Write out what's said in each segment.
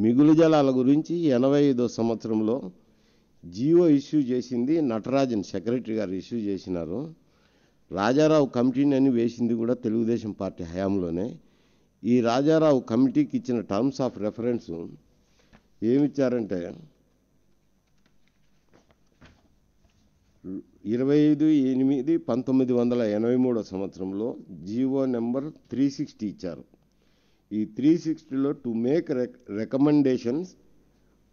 మిగులు జలాల గురించి 85వ సంవత్సరంలో జీవో ఇష్యూ చేసింది నటరాజన్ సెక్రటరీ గారు ఇష్యూ చేసినారు. రాజారావు కమిటీని అని వేసింది కూడా తెలుగుదేశం పార్టీ హయాంలోనే. ఈ రాజారావు కమిటీకి ఇచ్చిన టర్మ్స్ ఆఫ్ రెఫరెన్స్ ఏమిచ్చారంటే 25/8/1983 సంవత్సరంలో జీవో నెంబర్ 360 ఇచ్చారు. ఈ 360లో to make recommendations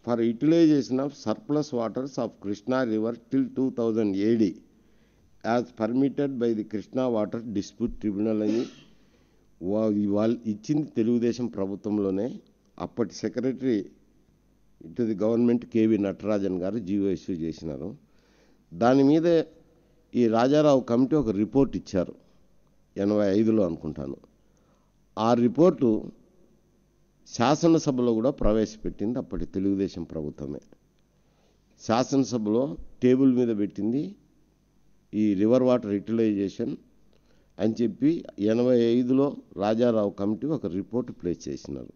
for utilization of surplus waters of Krishna river till 2000 AD as permitted by the Krishna water dispute tribunal అని వాళ్ళు ఇచ్చింది తెలుగుదేశం ప్రభుత్వంలోనే. అప్పటి secretary to the government KV Natarajan garu GO issue చేసినారు. దాని మీద ఈ రాజారావు కమిటీ ఒక రిపోర్ట్ ఇచ్చారు 85లో అనుకుంటాను. ఆ రిపోర్టు శాసనసభలో కూడా ప్రవేశపెట్టింది అప్పటి తెలుగుదేశం ప్రభుత్వమే. శాసనసభలో టేబుల్ మీద పెట్టింది ఈ రివర్ వాటర్ యూటిలైజేషన్ అని చెప్పి 85లో రాజారావు కమిటీ ఒక రిపోర్టు ప్లేస్ చేసినారు.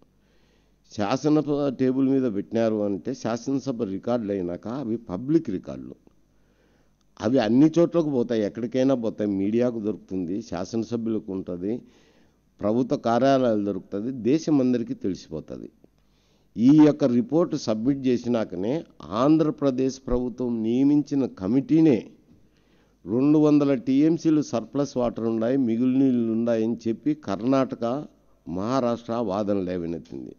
శాసనసభ టేబుల్ మీద పెట్టినారు అంటే శాసనసభ రికార్డులు అయినాక అవి పబ్లిక్ రికార్డులు, అవి అన్ని చోట్లకు పోతాయి, ఎక్కడికైనా పోతాయి. మీడియాకు దొరుకుతుంది, శాసనసభ్యులకు ఉంటుంది, ప్రభుత్వ కార్యాలయాలు దొరుకుతుంది, దేశం అందరికీ తెలిసిపోతుంది. ఈ యొక్క రిపోర్టు సబ్మిట్ చేసినాకనే ఆంధ్రప్రదేశ్ ప్రభుత్వం నియమించిన కమిటీనే 200 TMCలు సర్ప్లస్ వాటర్ ఉన్నాయి, మిగులు నీళ్ళు ఉన్నాయని చెప్పి కర్ణాటక, మహారాష్ట్ర వాదన లేవనెత్తింది.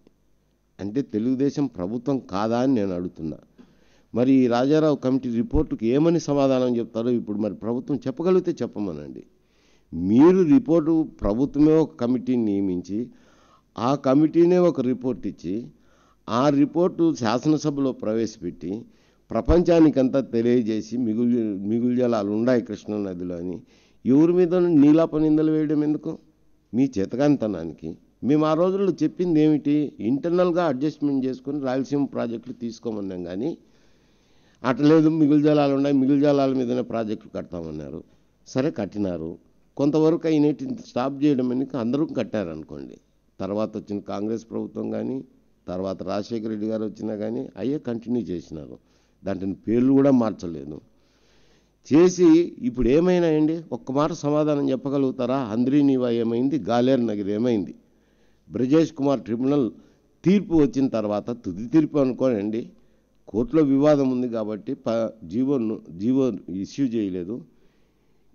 అంటే తెలుగుదేశం ప్రభుత్వం కాదా అని నేను అడుగుతున్నా. మరి ఈ రాజారావు కమిటీ రిపోర్టుకి ఏమని సమాధానం చెప్తారో ఇప్పుడు మరి ప్రభుత్వం చెప్పగలిగితే చెప్పమనండి. మీరు రిపోర్టు ప్రభుత్వమే ఒక కమిటీని నియమించి ఆ కమిటీనే ఒక రిపోర్ట్ ఇచ్చి ఆ రిపోర్టు శాసనసభలో ప్రవేశపెట్టి ప్రపంచానికంతా తెలియజేసి మిగులు జలాలు ఉన్నాయి కృష్ణా నదిలో అని ఎవరి మీద నీలాప నిందలు వేయడం ఎందుకు? మీ చేతకానితనానికి. మేము ఆ రోజుల్లో చెప్పింది ఏమిటి? ఇంటర్నల్గా అడ్జస్ట్మెంట్ చేసుకొని రాయలసీమ ప్రాజెక్టులు తీసుకోమన్నాం. కానీ అట్లేదు మిగులు జలాలు ఉన్నాయి, మిగులు జలాల మీదనే ప్రాజెక్టులు కడతామన్నారు. సరే కట్టినారు, కొంతవరకు అయినటి స్టాప్ చేయడం ఎందుకు? అందరూ కట్టారనుకోండి. తర్వాత వచ్చిన కాంగ్రెస్ ప్రభుత్వం కానీ తర్వాత రాజశేఖర రెడ్డి గారు వచ్చినా కానీ అయ్యే కంటిన్యూ చేసినారు. దాంట్లో పేర్లు కూడా మార్చలేదు. చేసి ఇప్పుడు ఏమైనాయండి? ఒక్క మాట సమాధానం చెప్పగలుగుతారా? హంద్రీనీవా ఏమైంది? గాలేరు నగర్ ఏమైంది? బ్రజేష్ కుమార్ ట్రిబ్యునల్ తీర్పు వచ్చిన తర్వాత తుది తీర్పు అనుకోనండి, కోర్టులో వివాదం ఉంది కాబట్టి జీవో ఇష్యూ చేయలేదు.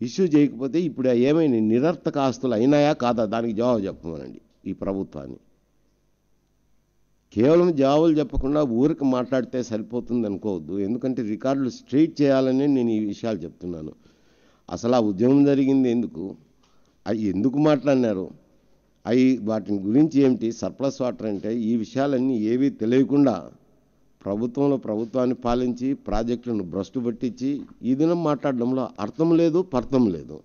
ఇష్యూ చేయకపోతే ఇప్పుడు ఏమైనా నిరర్థక ఆస్తులు అయినాయా కాదా? దానికి జవాబు చెప్పమనండి ఈ ప్రభుత్వాన్ని. కేవలం జవాబులు చెప్పకుండా ఊరికి మాట్లాడితే సరిపోతుంది అనుకోవద్దు. ఎందుకంటే రికార్డులు స్ట్రైట్ చేయాలని నేను ఈ విషయాలు చెప్తున్నాను. అసలు ఆ ఉద్యమం జరిగింది ఎందుకు? అవి ఎందుకు మాట్లాడినారు? వాటి గురించి ఏమిటి? సర్ప్లస్ వాటర్ అంటే ఈ విషయాలన్నీ ఏవీ తెలియకుండా ప్రభుత్వాన్ని పాలించి ప్రాజెక్టులను భ్రష్టు పట్టించి ఈ దినం మాట్లాడడంలో అర్థం లేదు, పర్థం లేదు.